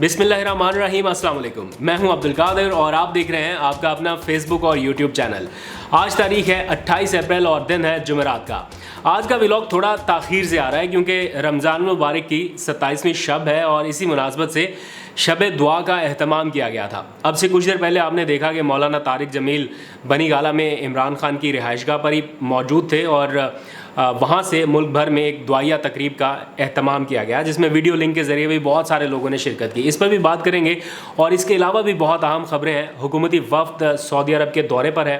بسم اللہ الرحمن الرحیم. السلام علیکم. میں ہوں عبدالقادر اور آپ دیکھ رہے ہیں آپ کا اپنا فیس بک اور یوٹیوب چینل. آج تاریخ ہے 28 اپریل اور دن ہے جمعرات کا. آج کا ولاگ تھوڑا تاخیر سے آ رہا ہے کیونکہ رمضان المبارک کی 27ویں شب ہے اور اسی مناسبت سے شب دعا کا اہتمام کیا گیا تھا. اب سے کچھ دیر پہلے آپ نے دیکھا کہ مولانا طارق جمیل بنی گالہ میں عمران خان کی رہائش گاہ پر ہی موجود تھے اور وہاں سے ملک بھر میں ایک دعائیہ تقریب کا اہتمام کیا گیا جس میں ویڈیو لنک کے ذریعے بھی بہت سارے لوگوں نے شرکت کی. اس پر بھی بات کریں گے اور اس کے علاوہ بھی بہت اہم خبریں ہیں. حکومتی وفد سعودی عرب کے دورے پر ہے.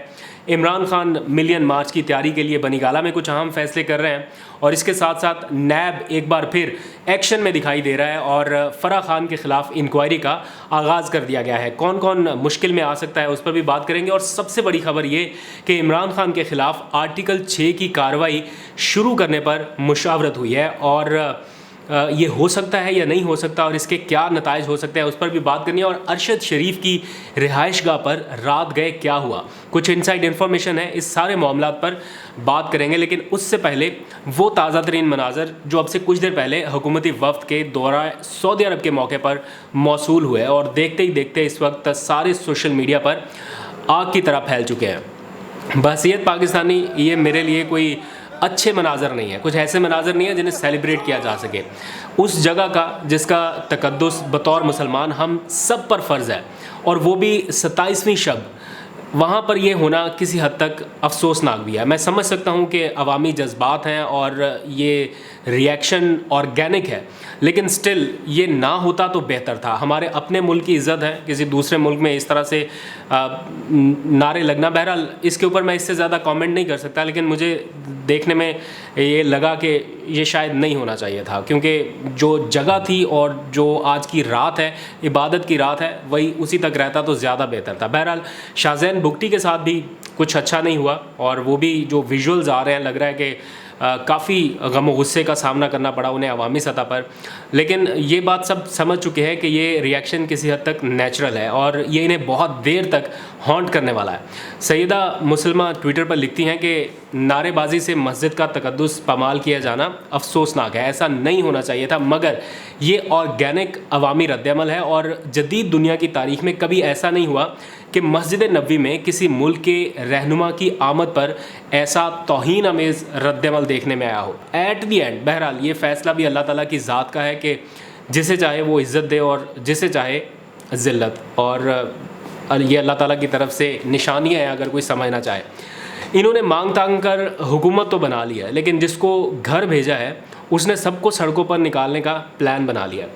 عمران خان ملین مارچ کی تیاری کے لیے بنی گالہ میں کچھ اہم فیصلے کر رہے ہیں اور اس کے ساتھ ساتھ نیب ایک بار پھر ایکشن میں دکھائی دے رہا ہے اور فرح خان کے خلاف انکوائری کا آغاز کر دیا گیا ہے. کون کون مشکل میں آ سکتا ہے اس پر بھی بات کریں گے. اور سب سے بڑی خبر یہ کہ عمران خان کے خلاف آرٹیکل 6 کی کارروائی شروع کرنے پر مشاورت ہوئی ہے اور یہ ہو سکتا ہے یا نہیں ہو سکتا اور اس کے کیا نتائج ہو سکتے ہیں اس پر بھی بات کرنی ہے. اور ارشد شریف کی رہائش گاہ پر رات گئے کیا ہوا, کچھ انسائڈ انفارمیشن ہے. اس سارے معاملات پر بات کریں گے لیکن اس سے پہلے وہ تازہ ترین مناظر جو اب سے کچھ دیر پہلے حکومتی وفد کے دورہ سعودی عرب کے موقع پر موصول ہوئے اور دیکھتے ہی دیکھتے اس وقت سارے سوشل میڈیا پر آگ کی طرح پھیل چکے ہیں. بحیثیت پاکستانی یہ میرے لیے کوئی اچھے مناظر نہیں ہے, کچھ ایسے مناظر نہیں ہیں جنہیں سیلیبریٹ کیا جا سکے. اس جگہ کا جس کا تقدس بطور مسلمان ہم سب پر فرض ہے اور وہ بھی 27ویں شب, وہاں پر یہ ہونا کسی حد تک افسوسناک بھی ہے. میں سمجھ سکتا ہوں کہ عوامی جذبات ہیں اور یہ ریئیکشن آرگینک ہے لیکن سٹل یہ نہ ہوتا تو بہتر تھا. ہمارے اپنے ملک کی عزت ہے, کسی دوسرے ملک میں اس طرح سے نعرے لگنا, بہرحال اس کے اوپر میں اس سے زیادہ کامنٹ نہیں کر سکتا لیکن مجھے دیکھنے میں یہ لگا کہ یہ شاید نہیں ہونا چاہیے تھا کیونکہ جو جگہ تھی اور جو آج کی رات ہے, عبادت کی رات ہے, وہی اسی تک رہتا تو زیادہ بہتر تھا. بہرحال شاہزین بگٹی کے ساتھ بھی کچھ اچھا نہیں ہوا اور وہ بھی جو ویژولز آ رہے ہیں لگ رہا ہے کہ کافی غم و غصے کا سامنا کرنا پڑا انہیں عوامی سطح پر. لیکن یہ بات سب سمجھ چکے ہیں کہ یہ ریئیکشن کسی حد تک نیچرل ہے اور یہ انہیں بہت دیر تک ہانٹ کرنے والا ہے. سیدہ مسلمہ ٹویٹر پر لکھتی ہیں کہ نعرے بازی سے مسجد کا تقدس پامال کیا جانا افسوسناک ہے, ایسا نہیں ہونا چاہیے تھا مگر یہ آرگینک عوامی رد عمل ہے اور جدید دنیا کی تاریخ میں کبھی ایسا نہیں ہوا کہ مسجد نبوی میں کسی ملک کے رہنما کی آمد پر ایسا توہین آمیز رد عمل دیکھنے میں آیا ہو. ایٹ دی اینڈ بہرحال یہ فیصلہ بھی اللہ تعالیٰ کی ذات کا ہے کہ جسے چاہے وہ عزت دے اور جسے چاہے ذلت, اور یہ اللہ تعالیٰ کی طرف سے نشانیاں ہیں اگر کوئی سمجھنا چاہے. انہوں نے مانگ تانگ کر حکومت تو بنا لی ہے لیکن جس کو گھر بھیجا ہے اس نے سب کو سڑکوں پر نکالنے کا پلان بنا لیا.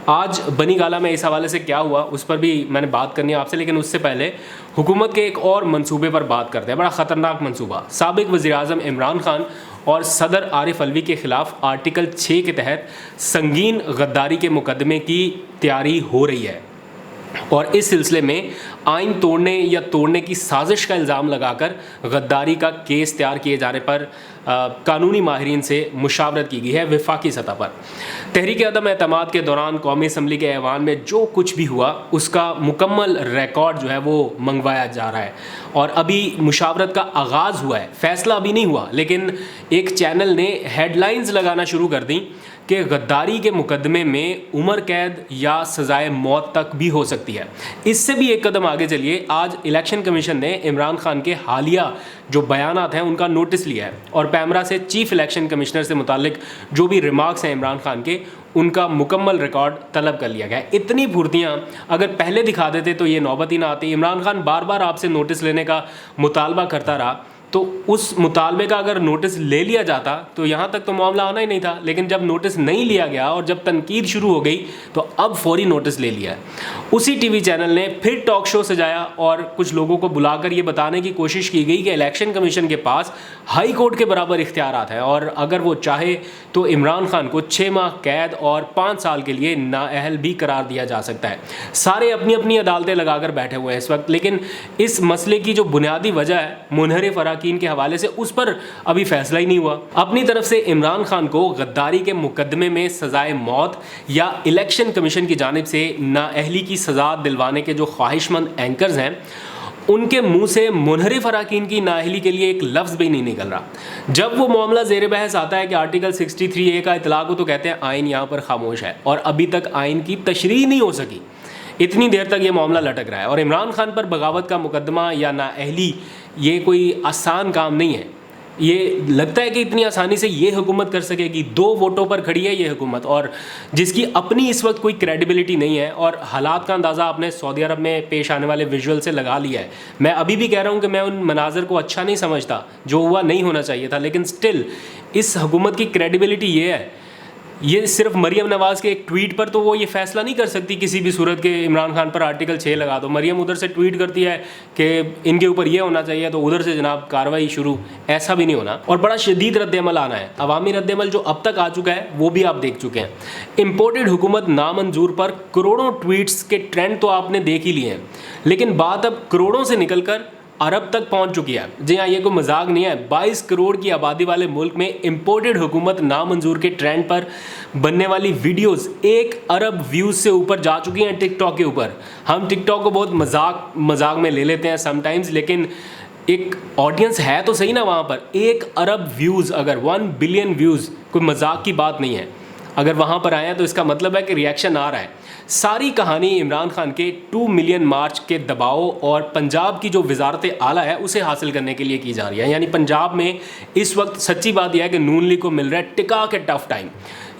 آج بنی گالہ میں اس حوالے سے کیا ہوا اس پر بھی میں نے بات کرنی ہے آپ سے, لیکن اس سے پہلے حکومت کے ایک اور منصوبے پر بات کرتے ہیں. بڑا خطرناک منصوبہ. سابق وزیر اعظم عمران خان اور صدر عارف علوی کے خلاف آرٹیکل 6 کے تحت سنگین غداری کے مقدمے کی تیاری ہو رہی ہے اور اس سلسلے میں آئین توڑنے یا توڑنے کی سازش کا الزام لگا کر غداری کا کیس تیار کیے جانے پر قانونی ماہرین سے مشاورت کی گئی ہے وفاقی سطح پر. تحریک عدم اعتماد کے دوران قومی اسمبلی کے ایوان میں جو کچھ بھی ہوا اس کا مکمل ریکارڈ جو ہے وہ منگوایا جا رہا ہے اور ابھی مشاورت کا آغاز ہوا ہے, فیصلہ ابھی نہیں ہوا لیکن ایک چینل نے ہیڈ لائنز لگانا شروع کر دیں کہ غداری کے مقدمے میں عمر قید یا سزائے موت تک بھی ہو سکتی ہے. اس سے بھی ایک قدم آگے چلیے. آج الیکشن کمیشن نے عمران خان کے حالیہ جو بیانات ہیں ان کا نوٹس لیا ہے اور پیمرا سے چیف الیکشن کمشنر سے متعلق جو بھی ریمارکس ہیں عمران خان کے ان کا مکمل ریکارڈ طلب کر لیا گیا ہے. اتنی پھرتیاں اگر پہلے دکھا دیتے تو یہ نوبت ہی نہ آتی. عمران خان بار بار آپ سے نوٹس لینے کا مطالبہ کرتا رہا تو اس مطالبے کا اگر نوٹس لے لیا جاتا تو یہاں تک تو معاملہ آنا ہی نہیں تھا, لیکن جب نوٹس نہیں لیا گیا اور جب تنقید شروع ہو گئی تو اب فوری نوٹس لے لیا ہے. اسی ٹی وی چینل نے پھر ٹاک شو سجایا اور کچھ لوگوں کو بلا کر یہ بتانے کی کوشش کی گئی کہ الیکشن کمیشن کے پاس ہائی کورٹ کے برابر اختیارات ہیں اور اگر وہ چاہے تو عمران خان کو 6 ماہ قید اور 5 سال کے لیے نااہل بھی قرار دیا جا سکتا ہے. سارے اپنی اپنی عدالتیں لگا کر بیٹھے ہوئے ہیں اس وقت, لیکن اس مسئلے کی جو بنیادی وجہ ہے منحرف اراکین کے حوالے سے اس پر ابھی فیصلہ ہی نہیں ہوا. اپنی طرف سے عمران خان کو غداری کے مقدمے میں سزائے موت یا الیکشن کمیشن کی جانب سے نااہلی کی سزا دلوانے کے جو خواہش مند اینکرز ہیں ان کے منہ سے منحرف اراکین کی نااہلی کے لیے ایک لفظ بھی نہیں نکل رہا. جب وہ معاملہ زیر بحث آتا ہے کہ آرٹیکل 63A کا اطلاق ہو تو کہتے ہیں آئین یہاں پر خاموش ہے, اور ابھی تک آئین کی تشریح نہیں ہو سکی. اتنی دیر تک یہ معاملہ لٹک رہا ہے. اور عمران خان پر بغاوت کا مقدمہ یا نااہلی یہ کوئی آسان کام نہیں ہے. یہ لگتا ہے کہ اتنی آسانی سے یہ حکومت کر سکے گی. 2 ووٹوں پر کھڑی ہے یہ حکومت, اور جس کی اپنی اس وقت کوئی کریڈیبلٹی نہیں ہے, اور حالات کا اندازہ آپ نے سعودی عرب میں پیش آنے والے ویژول سے لگا لیا ہے. میں ابھی بھی کہہ رہا ہوں کہ میں ان مناظر کو اچھا نہیں سمجھتا, جو ہوا نہیں ہونا چاہیے تھا, لیکن سٹل اس حکومت کی کریڈیبلٹی یہ ہے. یہ صرف مریم نواز کے ایک ٹویٹ پر تو وہ یہ فیصلہ نہیں کر سکتی کسی بھی صورت کے عمران خان پر آرٹیکل 6 لگا دو. مریم ادھر سے ٹویٹ کرتی ہے کہ ان کے اوپر یہ ہونا چاہیے تو ادھر سے جناب کارروائی شروع, ایسا بھی نہیں ہونا. اور بڑا شدید رد عمل آنا ہے. عوامی رد عمل جو اب تک آ چکا ہے وہ بھی آپ دیکھ چکے ہیں. امپورٹڈ حکومت نامنظور پر کروڑوں ٹویٹس کے ٹرینڈ تو آپ نے دیکھ ہی لیے ہیں, لیکن بات اب کروڑوں سے نکل کر عرب تک پہنچ چکی ہے. جی ہاں, یہ کوئی مذاق نہیں ہے. 22 کروڑ کی آبادی والے ملک میں امپورٹڈ حکومت نامنظور کے ٹرینڈ پر بننے والی ویڈیوز 1 ارب ویوز سے اوپر جا چکی ہیں ٹک ٹاک کے اوپر. ہم ٹک ٹاک کو بہت مذاق میں لے لیتے ہیں سم ٹائمز, لیکن ایک آڈینس ہے تو صحیح نا وہاں پر. 1 ارب ویوز, اگر 1 بلین ویوز, کوئی مذاق کی بات نہیں ہے. اگر وہاں پر آئے ہیں تو اس کا مطلب ہے کہ ریئیکشن آ رہا ہے. ساری کہانی عمران خان کے 2 ملین مارچ کے دباؤ اور پنجاب کی جو وزارت اعلیٰ ہے اسے حاصل کرنے کے لیے کی جا رہی ہے. یعنی پنجاب میں اس وقت سچی بات یہ ہے کہ نون لیگ کو مل رہا ہے ٹکا کے ٹف ٹائم.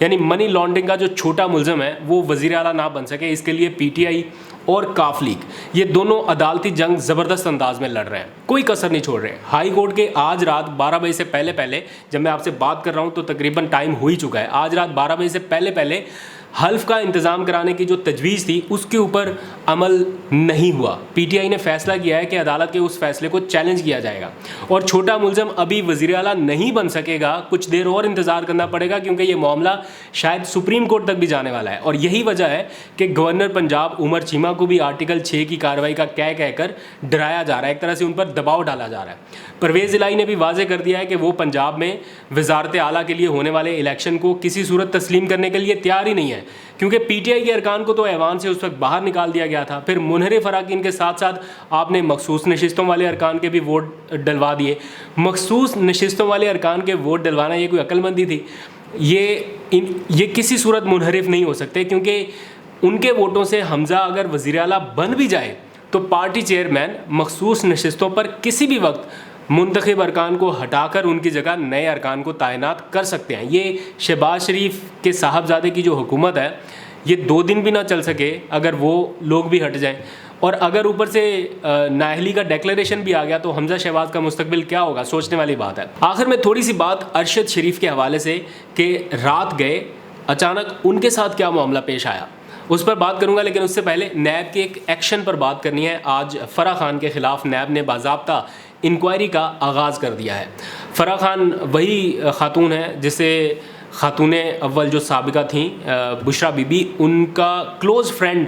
یعنی منی لانڈرنگ کا جو چھوٹا ملزم ہے وہ وزیر اعلیٰ نہ بن سکے, اس کے لیے پی ٹی آئی اور کاف لیگ یہ دونوں عدالتی جنگ زبردست انداز میں لڑ رہے ہیں, کوئی کسر نہیں چھوڑ رہے. ہائی کورٹ کے آج رات 12 بجے سے پہلے جب میں آپ سے بات کر رہا ہوں تو تقریباً ٹائم ہو ہی چکا ہے. آج رات 12 بجے سے پہلے حلف کا انتظام کرانے کی جو تجویز تھی اس کے اوپر عمل نہیں ہوا. پی ٹی آئی نے فیصلہ کیا ہے کہ عدالت کے اس فیصلے کو چیلنج کیا جائے گا, اور چھوٹا ملزم ابھی وزیر اعلیٰ نہیں بن سکے گا. کچھ دیر اور انتظار کرنا پڑے گا کیونکہ یہ معاملہ شاید سپریم کورٹ تک بھی جانے والا ہے. اور یہی وجہ ہے کہ گورنر پنجاب عمر چیمہ کو بھی آرٹیکل 6 کی کارروائی کا کہہ کر ڈرایا جا رہا ہے, ایک طرح سے ان پر دباؤ ڈالا جا رہا ہے. پرویز الہی نے بھی واضح کر دیا ہے کہ وہ پنجاب میں وزارت اعلیٰ کے لیے ہونے والے الیکشن کو کسی صورت تسلیم کرنے کے لیے تیار ہی نہیں ہے, کیونکہ پی ٹی آئی کے ارکان کو تو ایوان سے اس وقت باہر نکال دیا گیا تھا. پھر منحرف اراکین کے ساتھ ساتھ آپ نے مخصوص نشستوں والے ارکان کے بھی ووٹ ڈلوا دیے. مخصوص نشستوں والے ارکان کے ووٹ ڈلوانا یہ کوئی عقل مندی تھی؟ یہ کسی صورت منحرف نہیں ہو سکتے, کیونکہ ان کے ووٹوں سے حمزہ اگر وزیر اعلیٰ بن بھی جائے تو پارٹی چیئرمین مخصوص نشستوں پر کسی بھی وقت منتخب ارکان کو ہٹا کر ان کی جگہ نئے ارکان کو تعینات کر سکتے ہیں. یہ شہباز شریف کے صاحبزادے کی جو حکومت ہے یہ 2 دن بھی نہ چل سکے اگر وہ لوگ بھی ہٹ جائیں, اور اگر اوپر سے نااہلی کا ڈیکلیریشن بھی آ گیا تو حمزہ شہباز کا مستقبل کیا ہوگا, سوچنے والی بات ہے. آخر میں تھوڑی سی بات ارشد شریف کے حوالے سے کہ رات گئے اچانک ان کے ساتھ کیا معاملہ پیش آیا اس پر بات کروں گا, لیکن اس سے پہلے نیب کے ایک ایکشن پر بات کرنی ہے. آج فرح خان کے خلاف نیب نے باضابطہ انکوائری کا آغاز کر دیا ہے. فرح خان وہی خاتون ہے جسے خاتون اول جو سابقہ تھیں بشرا بی بی, ان کا کلوز فرینڈ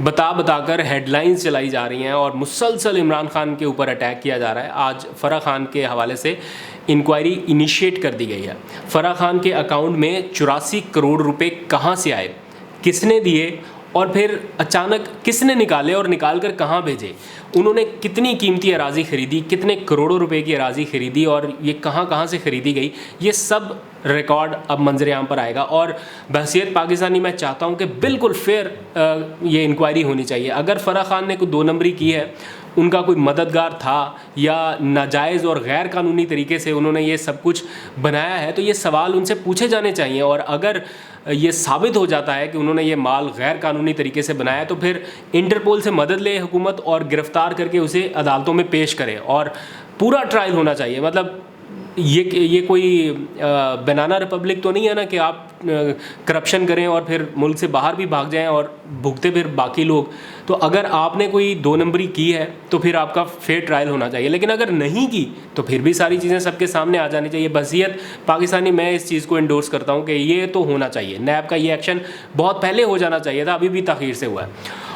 بتا کر ہیڈ لائنز چلائی جا رہی ہیں اور مسلسل عمران خان کے اوپر اٹیک کیا جا رہا ہے. آج فرح خان کے حوالے سے انکوائری انیشیٹ کر دی گئی ہے. فرح خان کے اکاؤنٹ میں 84 کروڑ روپے کہاں سے آئے, کس نے دیے, اور پھر اچانک کس نے نکالے اور نکال کر کہاں بھیجے, انہوں نے کتنی قیمتی اراضی خریدی, کتنے کروڑوں روپے کی اراضی خریدی, اور یہ کہاں سے خریدی گئی, یہ سب ریکارڈ اب منظر عام پر آئے گا. اور بحیثیت پاکستانی میں چاہتا ہوں کہ بالکل فیئر یہ انکوائری ہونی چاہیے. اگر فرح خان نے کوئی 2 نمبری کی ہے, ان کا کوئی مددگار تھا یا ناجائز اور غیر قانونی طریقے سے انہوں نے یہ سب کچھ بنایا ہے, تو یہ سوال ان سے پوچھے جانے چاہیے. اور اگر یہ ثابت ہو جاتا ہے کہ انہوں نے یہ مال غیر قانونی طریقے سے بنایا تو پھر انٹرپول سے مدد لے حکومت اور گرفتار کر کے اسے عدالتوں میں پیش کرے, اور پورا ٹرائل ہونا چاہیے. مطلب یہ کوئی بنانا ریپبلک تو نہیں ہے نا کہ آپ کرپشن کریں اور پھر ملک سے باہر بھی بھاگ جائیں اور بھگتے پھر باقی لوگ. تو اگر آپ نے کوئی 2 نمبری کی ہے تو پھر آپ کا فیئر ٹرائل ہونا چاہیے, لیکن اگر نہیں کی تو پھر بھی ساری چیزیں سب کے سامنے آ جانی چاہیے. بحیثیت پاکستانی میں اس چیز کو انڈورس کرتا ہوں کہ یہ تو ہونا چاہیے. نیب کا یہ ایکشن بہت پہلے ہو جانا چاہیے تھا, ابھی بھی تاخیر سے ہوا ہے.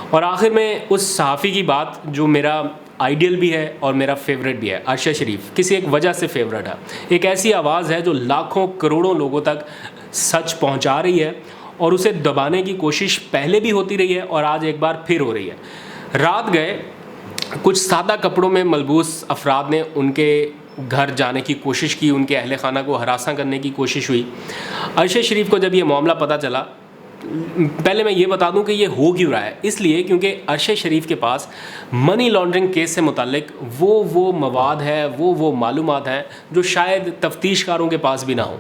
اور آخر میں اس صحافی کی بات جو میرا آئیڈیل بھی ہے اور میرا فیوریٹ بھی ہے, ارشد شریف, کسی ایک وجہ سے فیوریٹ ہے. ایک ایسی آواز ہے جو لاکھوں کروڑوں لوگوں تک سچ پہنچا رہی ہے, اور اسے دبانے کی کوشش پہلے بھی ہوتی رہی ہے اور آج ایک بار پھر ہو رہی ہے. رات گئے کچھ سادہ کپڑوں میں ملبوس افراد نے ان کے گھر جانے کی کوشش کی, ان کے اہل خانہ کو ہراساں کرنے کی کوشش ہوئی. عرش شریف کو جب یہ معاملہ پتہ چلا, پہلے میں یہ بتا دوں کہ یہ ہو کیوں رہا ہے. اس لیے کیونکہ عرش شریف کے پاس منی لانڈرنگ کیس سے متعلق وہ مواد ہے, وہ معلومات ہیں جو شاید تفتیش کاروں کے پاس بھی نہ ہوں.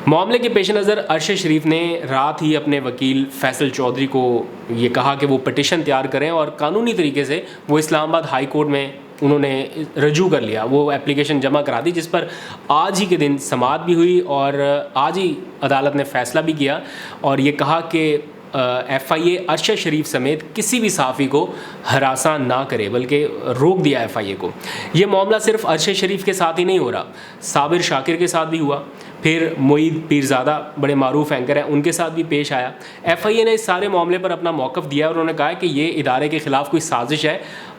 معاملے کے پیش نظر عرش شریف نے رات ہی اپنے وکیل فیصل چودھری کو یہ کہا کہ وہ پٹیشن تیار کریں, اور قانونی طریقے سے وہ اسلام آباد ہائی کورٹ میں انہوں نے رجوع کر لیا, وہ اپلیکیشن جمع کرا دی, جس پر آج ہی کے دن سماعت بھی ہوئی اور آج ہی عدالت نے فیصلہ بھی کیا اور یہ کہا کہ ایف آئی اے عرش شریف سمیت کسی بھی صحافی کو ہراساں نہ کرے, بلکہ روک دیا ایف آئی اے کو. یہ معاملہ صرف عرش شریف کے ساتھ ہی نہیں ہو رہا, صابر شاکر کے ساتھ بھی ہوا, پھر معید پیرزادہ بڑے معروف اینکر ہیں, ان کے ساتھ بھی پیش آیا. ایف آئی اے نے اس سارے معاملے پر اپنا موقف دیا اور انہوں نے کہا کہ یہ ادارے کے خلاف کوئی سازش ہے,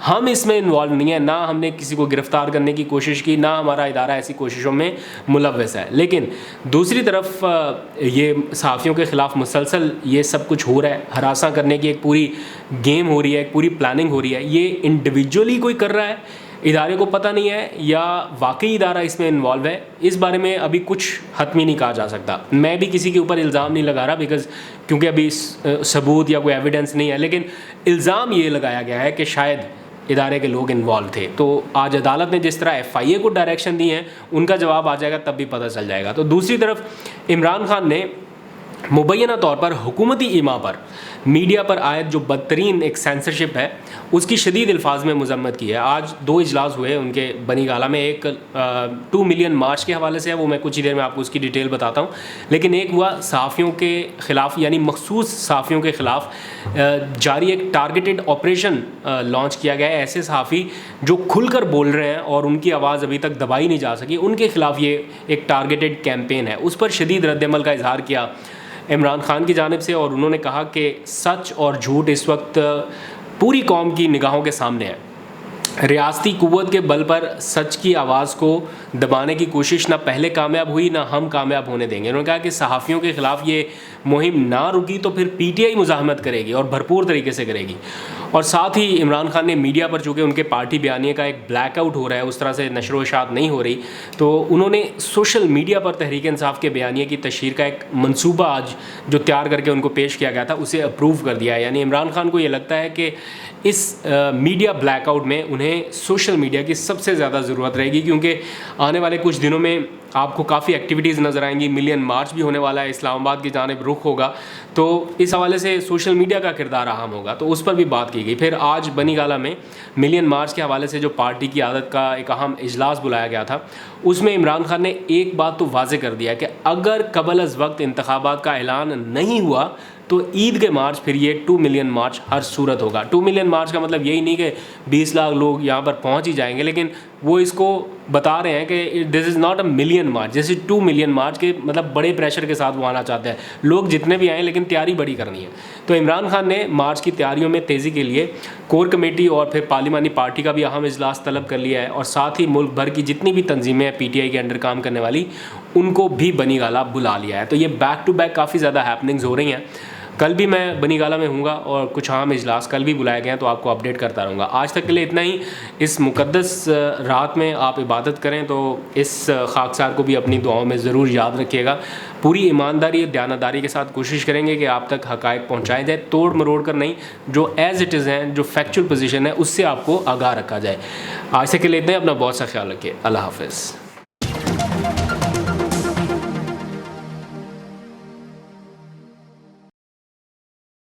ہم اس میں انوالو نہیں ہیں, نہ ہم نے کسی کو گرفتار کرنے کی کوشش کی, نہ ہمارا ادارہ ایسی کوششوں میں ملوث ہے. لیکن دوسری طرف یہ صحافیوں کے خلاف مسلسل یہ سب کچھ ہو رہا ہے, ہراساں کرنے کی ایک پوری گیم ہو رہی ہے, ایک پوری پلاننگ ہو رہی ہے. یہ انڈیویجولی کوئی کر رہا ہے, ادارے کو پتہ نہیں ہے, یا واقعی ادارہ اس میں انوالو ہے, اس بارے میں ابھی کچھ حتمی نہیں کہا جا سکتا. میں بھی کسی کے اوپر الزام نہیں لگا رہا کیونکہ ابھی ثبوت یا کوئی ایویڈنس نہیں ہے, لیکن الزام یہ لگایا گیا ہے کہ شاید ادارے کے لوگ انوالو تھے. تو آج عدالت نے جس طرح ایف آئی اے کو ڈائریکشن دی ہیں, ان کا جواب آ جائے گا تب بھی پتہ چل جائے گا. تو دوسری طرف عمران خان نے مبینہ طور پر حکومتی ایما پر میڈیا پر عائد جو بدترین ایک سینسرشپ ہے, اس کی شدید الفاظ میں مذمت کی ہے. آج 2 اجلاس ہوئے ان کے بنی گالہ میں, ایک 2 ملین مارچ کے حوالے سے ہے, وہ میں کچھ ہی دیر میں آپ کو اس کی ڈیٹیل بتاتا ہوں, لیکن ایک ہوا صحافیوں کے خلاف, یعنی مخصوص صحافیوں کے خلاف جاری ایک ٹارگیٹڈ آپریشن لانچ کیا گیا ہے. ایسے صحافی جو کھل کر بول رہے ہیں اور ان کی آواز ابھی تک دبائی نہیں جا سکی, ان کے خلاف یہ ایک ٹارگیٹڈ کیمپین ہے. اس پر شدید رد عمل کا اظہار کیا عمران خان کی جانب سے, اور انہوں نے کہا کہ سچ اور جھوٹ اس وقت پوری قوم کی نگاہوں کے سامنے ہے. ریاستی قوت کے بل پر سچ کی آواز کو دبانے کی کوشش نہ پہلے کامیاب ہوئی, نہ ہم کامیاب ہونے دیں گے. انہوں نے کہا کہ صحافیوں کے خلاف یہ مہم نہ رکی تو پھر پی ٹی آئی مزاحمت کرے گی اور بھرپور طریقے سے کرے گی. اور ساتھ ہی عمران خان نے میڈیا پر, چونکہ ان کے پارٹی بیانیے کا ایک بلیک آؤٹ ہو رہا ہے, اس طرح سے نشر و اشاعت نہیں ہو رہی, تو انہوں نے سوشل میڈیا پر تحریک انصاف کے بیانیے کی تشہیر کا ایک منصوبہ آج جو تیار کر کے ان کو پیش کیا گیا تھا, اسے اپروو کر دیا ہے. یعنی عمران خان کو یہ لگتا ہے کہ اس میڈیا بلیک آؤٹ میں انہیں سوشل میڈیا کی سب سے زیادہ ضرورت رہے گی, کیونکہ آنے والے کچھ دنوں میں آپ کو کافی ایکٹیویٹیز نظر آئیں گی. ملین مارچ بھی ہونے والا ہے, اسلام آباد کی جانب رخ ہوگا, تو اس حوالے سے سوشل میڈیا کا کردار اہم ہوگا, تو اس پر بھی بات کی گئی. پھر آج بنی گالہ میں ملین مارچ کے حوالے سے جو پارٹی کی عادت کا ایک اہم اجلاس بلایا گیا تھا, اس میں عمران خان نے ایک بات تو واضح کر دیا کہ اگر قبل از وقت انتخابات کا اعلان نہیں ہوا تو عید کے مارچ پھر یہ 2 ملین مارچ ہر صورت ہوگا. 2 ملین مارچ کا مطلب یہی نہیں کہ 20 لاکھ لوگ یہاں پر پہنچ ہی جائیں گے, لیکن وہ اس کو بتا رہے ہیں کہ this is not a million march, جیسے 2 ملین مارچ کے مطلب بڑے پریشر کے ساتھ وہ آنا چاہتے ہیں. لوگ جتنے بھی آئیں لیکن تیاری بڑی کرنی ہے. تو عمران خان نے مارچ کی تیاریوں میں تیزی کے لیے کور کمیٹی اور پھر پارلیمانی پارٹی کا بھی اہم اجلاس طلب کر لیا ہے, اور ساتھ ہی ملک بھر کی جتنی بھی تنظیمیں ہیں پی ٹی آئی کے انڈر کام کرنے والی, ان کو بھی بنی گالہ بلا لیا ہے. تو یہ بیک ٹو بیک کافی زیادہ ہیپننگز ہو رہی ہیں. کل بھی میں بنی گالہ میں ہوں گا اور کچھ عام اجلاس کل بھی بلائے گئے ہیں, تو آپ کو اپڈیٹ کرتا رہوں گا. آج تک کے لیے اتنا ہی. اس مقدس رات میں آپ عبادت کریں تو اس خاکسار کو بھی اپنی دعاؤں میں ضرور یاد رکھیے گا. پوری ایمانداری اور دیانتداری کے ساتھ کوشش کریں گے کہ آپ تک حقائق پہنچائے جائے, توڑ مروڑ کر نہیں, جو ایز اٹ از ہیں, جو فیکچوئل پوزیشن ہے اس سے آپ کو آگاہ رکھا جائے. آج تک کے لیے اتنا ہی. اپنا بہت سا خیال رکھیے. اللہ حافظ.